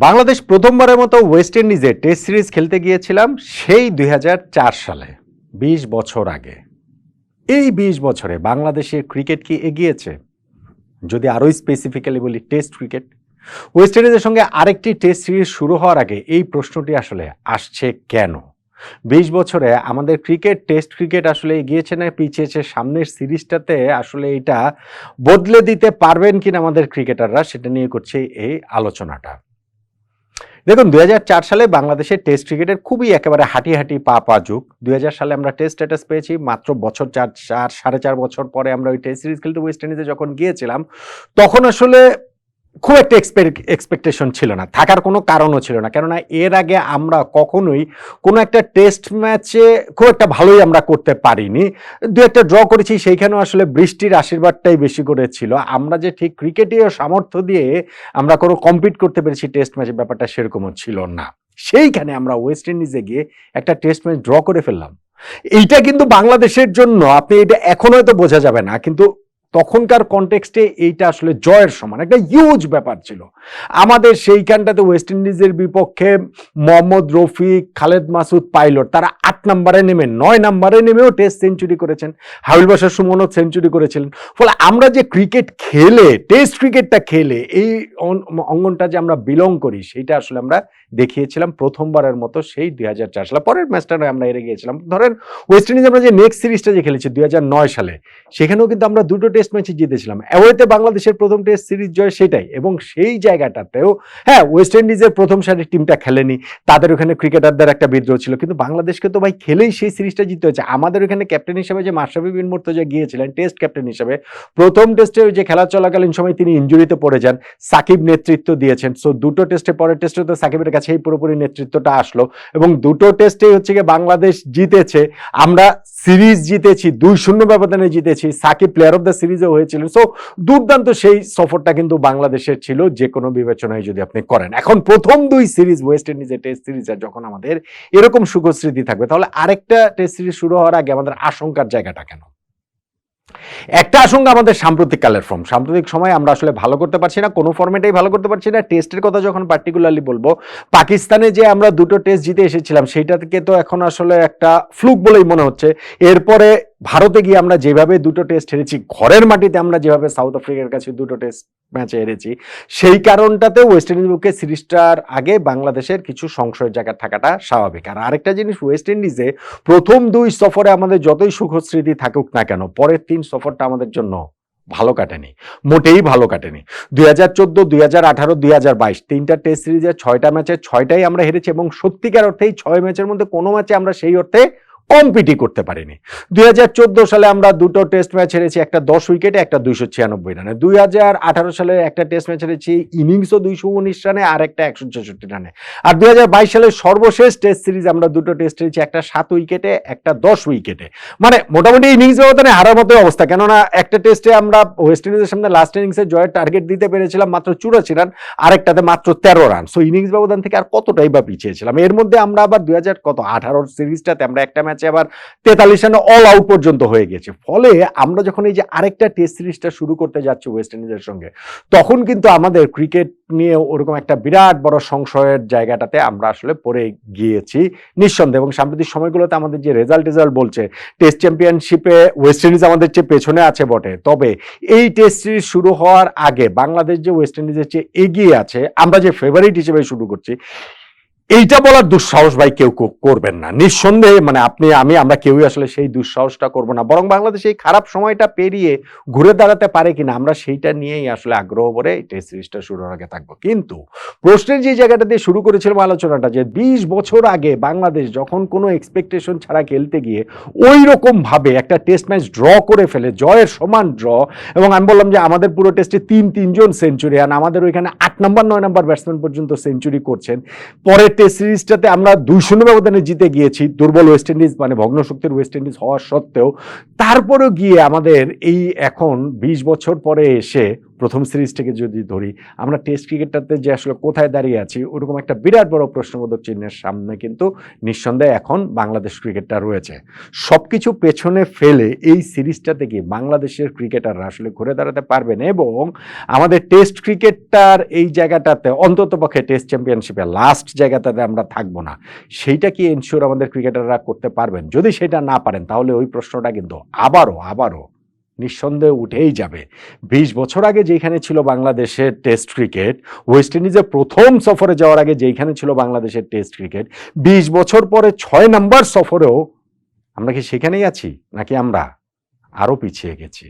বাংলাদেশ প্রথমবারের মতো West ইন্ডিজে test series খেলতে গিয়েছিলাম সেই ২০০৪ সালে, ২০ বছর আগে। এই ২০ বছরে বাংলাদেশের ক্রিকেট কি এগিয়েছে? যদি আরও স্পেসিফিক্যালি বলি, টেস্ট ক্রিকেট। ওয়েস্ট ইন্ডিজের সঙ্গে আরেকটি টেস্ট সিরিজ শুরু হওয়ার আগে এই প্রশ্নটি আসলে আসছে কেন? ২০ বছরে আমাদের টেস্ট ক্রিকেট আসলে এগিয়েছে না পিছিয়েছে? সামনের সিরিজটাতে আসলে এটা বদলে দিতে পারবেন কিনা আমাদের ক্রিকেটাররা, সেটা নিয়ে করছি এই আলোচনাটা। দেখুন, ২০০৪ সালে বাংলাদেশের টেস্ট ক্রিকেটের খুবই একেবারে হাঁটি পা যুগ। ২০০০ সালে আমরা টেস্ট স্ট্যাটাস পেয়েছি, মাত্র বছর সাড়ে চার বছর পরে আমরা ওই টেস্ট সিরিজ খেলতে ওয়েস্ট ইন্ডিজে যখন গিয়েছিলাম, তখন আসলে খুব একটা এক্সপেকটেশন ছিল না, থাকার কোনো কারণও ছিল না। কেননা এর আগে আমরা কখনোই কোনো একটা টেস্ট ম্যাচে খুব একটা ভালোই আমরা করতে পারিনি। দু একটা ড্র করেছি, সেইখানেও আসলে বৃষ্টির আশীর্বাদটাই বেশি করে ছিল। আমরা যে ঠিক ক্রিকেটীয় সামর্থ্য দিয়ে আমরা কোনো কম্পিট করতে পেরেছি টেস্ট ম্যাচের, ব্যাপারটা সেরকমও ছিল না। সেইখানে আমরা ওয়েস্ট ইন্ডিজে গিয়ে একটা টেস্ট ম্যাচ ড্র করে ফেললাম। এইটা কিন্তু বাংলাদেশের জন্য, আপনি এটা এখন হয়তো বোঝা যাবে না, কিন্তু তখনকার কনটেক্সটে এইটা আসলে জয়ের সমান একটা হিউজ ব্যাপার ছিল। আমাদের সেইখানটাতে ওয়েস্ট ইন্ডিজের বিপক্ষে মোহাম্মদ রফিক, খালেদ মাসুদ পাইলট, তারা ৮ নম্বরে নেমে ৯ নম্বরে নেমেও টেস্ট সেঞ্চুরি করেছেন। হাবিল বাশার সুমনও সেঞ্চুরি করেছিলেন। ফলে আমরা যে ক্রিকেট খেলে, টেস্ট ক্রিকেটটা খেলে এই অঙ্গনটা যে আমরা বিলং করি, সেইটা আসলে আমরা দেখিয়েছিলাম প্রথমবারের মতো সেই ২০০৪ সালে। পরের ম্যাচটা নয় আমরা হেরে গিয়েছিলাম। ধরেন ওয়েস্ট ইন্ডিজ আমরা যে নেক্সট সিরিজটা যে খেলেছি ২০০৯ সালে, সেখানেও কিন্তু আমরা দুটো টেস্ট ম্যাচে জিতেছিলাম। অ্যাওয়েতে বাংলাদেশের প্রথম টেস্ট সিরিজ জয় সেটাই, এবং সেই জায়গাটাতেও হ্যাঁ, ওয়েস্ট ইন্ডিজের প্রথম সারির টিমটা খেলেনি, তাদের ওখানে ক্রিকেটারদের একটা বিদ্রোহ ছিল, কিন্তু বাংলাদেশকে তো ভাই খেলেই সেই সিরিজটা জিততে হয়েছে। আমাদের ওখানে ক্যাপ্টেন হিসেবে যে মাশরাফি বিন মুর্তজা গিয়েছিলেন টেস্ট ক্যাপ্টেন হিসেবে, প্রথম টেস্টে যে খেলা চলাকালীন সময় তিনি ইনজুরিতে পড়ে যান, সাকিব নেতৃত্ব দিয়েছেন। সো দুটো টেস্টে, পরের টেস্টে তো সাকিবের কাছে এই পুরোপুরি নেতৃত্বটা আসলো, এবং দুটো টেস্টেই হচ্ছে গিয়ে বাংলাদেশ জিতেছে। আমরা সিরিজ জিতেছি, ২-০ ব্যবধানে জিতেছি, সাকিব প্লেয়ার অফ দ্য সিরিজও হয়েছিলেন। সো দুর্দান্ত সেই সফরটা কিন্তু বাংলাদেশের ছিল, যে কোনো বিবেচনায় যদি আপনি করেন। এখন প্রথম দুই সিরিজ ওয়েস্ট ইন্ডিজের টেস্ট সিরিজে যখন আমাদের এরকম সুখস্মৃতি থাকবে, তাহলে আরেকটা টেস্ট সিরিজ শুরু হওয়ার আগে আমাদের আশঙ্কার জায়গাটা কেন? একটা আশঙ্কা আমাদের সাম্প্রতিক কালের ফর্ম। সাম্প্রতিক সময় আমরা আসলে ভালো করতে পারছি না, কোনো ফর্মেটেই ভালো করতে পারছি না। টেস্টের কথা যখন পার্টিকুলারলি বলবো, পাকিস্তানে যে আমরা দুটো টেস্ট জিতে এসেছিলাম, সেইটা থেকে তো এখন আসলে একটা ফ্লুক বলেই মনে হচ্ছে। এরপরে ভারতে গিয়ে আমরা যেভাবে দুটো টেস্ট হেরেছি, ঘরের মাটিতে আমরা যেভাবে সাউথ আফ্রিকার কাছে দুটো টেস্ট ম্যাচে হেরেছি, সেই কারণটাতে ওয়েস্ট ইন্ডিজ পক্ষে সিরিজটার আগে বাংলাদেশের কিছু সংশয়ের জায়গা থাকাটা স্বাভাবিক। আর আরেকটা জিনিস, ওয়েস্ট ইন্ডিজে প্রথম দুই সফরে আমাদের যতই সুখস্মৃতি থাকুক না কেন, পরের ৩ সফরটা আমাদের জন্য ভালো কাটেনি, মোটেই ভালো কাটেনি। ২০১৪, ২০১৮, ২০২২ তিনটা টেস্ট সিরিজের ৬টা ম্যাচে ৬টাই আমরা হেরেছি, এবং সত্যিকার অর্থেই ৬ ম্যাচের মধ্যে কোনো ম্যাচে আমরা সেই অর্থে কম্পিটই করতে পারিনি। ২০১৪ সালে আমরা দুটো টেস্ট ম্যাচ হেরেছি, একটা ১০ উইকেটে, একটা ২৯৬ রানে। ২০১৮ সালে একটা টেস্ট ম্যাচ হেরেছি, ইনিংসও ২১৯ রানে আর একটা ১৬৬ রানে। আর ২০২২ সালের সর্বশেষ টেস্ট সিরিজ আমরা দুটো টেস্ট হেরেছি, একটা ৭ উইকেটে, একটা ১০ উইকেটে। মানে মোটামুটি ইনিংস ব্যবধানে হারার মতো অবস্থা। কেননা একটা টেস্টে আমরা ওয়েস্ট ইন্ডিজের সামনে লাস্ট ইনিংসে জয়ের টার্গেট দিতে পেরেছিলাম মাত্র ৮৪ রান, আরেকটাতে মাত্র ১৩ রান। সো ইনিংস ব্যবধান থেকে আর কতটাই বা পিছিয়েছিলাম। এর মধ্যে আমরা আবার ২০১৮ সিরিজটাতে আমরা একটা ম্যাচে আবার ৪৩ রানে অল আউট পর্যন্ত হয়ে গেছে। ফলে আমরা যখন এই যে আরেকটা টেস্ট সিরিজটা শুরু করতে যাচ্ছি ওয়েস্ট ইন্ডিজের সঙ্গে, তখন কিন্তু আমাদের ক্রিকেট নিয়ে ওরকম একটা বিরাট বড় সংশয়ের জায়গাটাতে আমরা আসলে পড়ে গিয়েছি নিঃসন্দেহে। এবং সাম্প্রতিক সময়গুলোতে আমাদের যে রেজাল্ট বলছে, টেস্ট চ্যাম্পিয়নশিপে ওয়েস্ট ইন্ডিজ আমাদের চেয়ে পেছনে আছে বটে, তবে এই টেস্ট সিরিজ শুরু হওয়ার আগে বাংলাদেশ যে ওয়েস্ট ইন্ডিজের চেয়ে এগিয়ে আছে, আমরা যে ফেভারিট হিসেবে শুরু করছি, এইটা বলার দুঃসাহস ভাই কেউ করবেন না নিঃসন্দেহে। মানে আমরা কেউই আসলে সেই দুঃসাহসটা করবো না, বরং বাংলাদেশ এই খারাপ সময়টা পেরিয়ে ঘুরে দাঁড়াতে পারে কিনা, আমরা সেইটা নিয়েই আসলে আগ্রহ ভরে এই টেস্ট সিরিজটা শুরুর আগে থাকবো। কিন্তু প্রশ্নের যে জায়গাটা দিয়ে শুরু করেছিলাম আলোচনাটা, যে ২০ বছর আগে বাংলাদেশ যখন কোনো এক্সপেকটেশন ছাড়া খেলতে গিয়ে ওই রকম ভাবে একটা টেস্ট ম্যাচ ড্র করে ফেলে, জয়ের সমান ড্র, এবং আমি বললাম যে আমাদের পুরো টেস্টে তিনজন সেঞ্চুরিয়ান, আমাদের ওইখানে ৮ নম্বর ৯ নম্বর ব্যাটসম্যান পর্যন্ত সেঞ্চুরি করছেন। পরের টেস্ট সিরিজটাতে আমরা ২-০ ব্যবধানে জিতে গিয়েছি, দুর্বল ওয়েস্ট ইন্ডিজ, মানে ভগ্ন শক্তির ওয়েস্ট ইন্ডিজ হওয়া সত্ত্বেও। তারপরেও গিয়ে আমাদের এই এখন ২০ বছর পরে এসে প্রথম সিরিজ থেকে যদি ধরি, আমরা টেস্ট ক্রিকেটটাতে যে আসলে কোথায় দাঁড়িয়ে আছি ওরকম একটা বিরাট বড় প্রশ্নবোধক চিহ্নের সামনে কিন্তু নিঃসন্দেহে এখন বাংলাদেশ ক্রিকেটটা রয়েছে। সবকিছু পেছনে ফেলে এই সিরিজটাতে কি বাংলাদেশের ক্রিকেটাররা আসলে ঘুরে দাঁড়াতে পারবেন এবং আমাদের টেস্ট ক্রিকেটটার এই জায়গাটাতে অন্ততপক্ষে টেস্ট চ্যাম্পিয়নশিপে লাস্ট জায়গাটাতে আমরা থাকবো না, সেইটা কি এনশিওর আমাদের ক্রিকেটাররা করতে পারবেন? যদি সেটা না পারেন তাহলে ওই প্রশ্নটা কিন্তু আবারও নিঃসন্দেহে উঠেই যাবে। ২০ বছর আগে যেখানে ছিল বাংলাদেশের টেস্ট ক্রিকেট, ওয়েস্ট ইন্ডিজে প্রথম সফরে যাওয়ার আগে যেখানে ছিল বাংলাদেশের টেস্ট ক্রিকেট, ২০ বছর পরে ৬ নম্বর সফরেও আমরা কি সেখানেই আছি, নাকি আমরা আরো পিছিয়ে গেছি?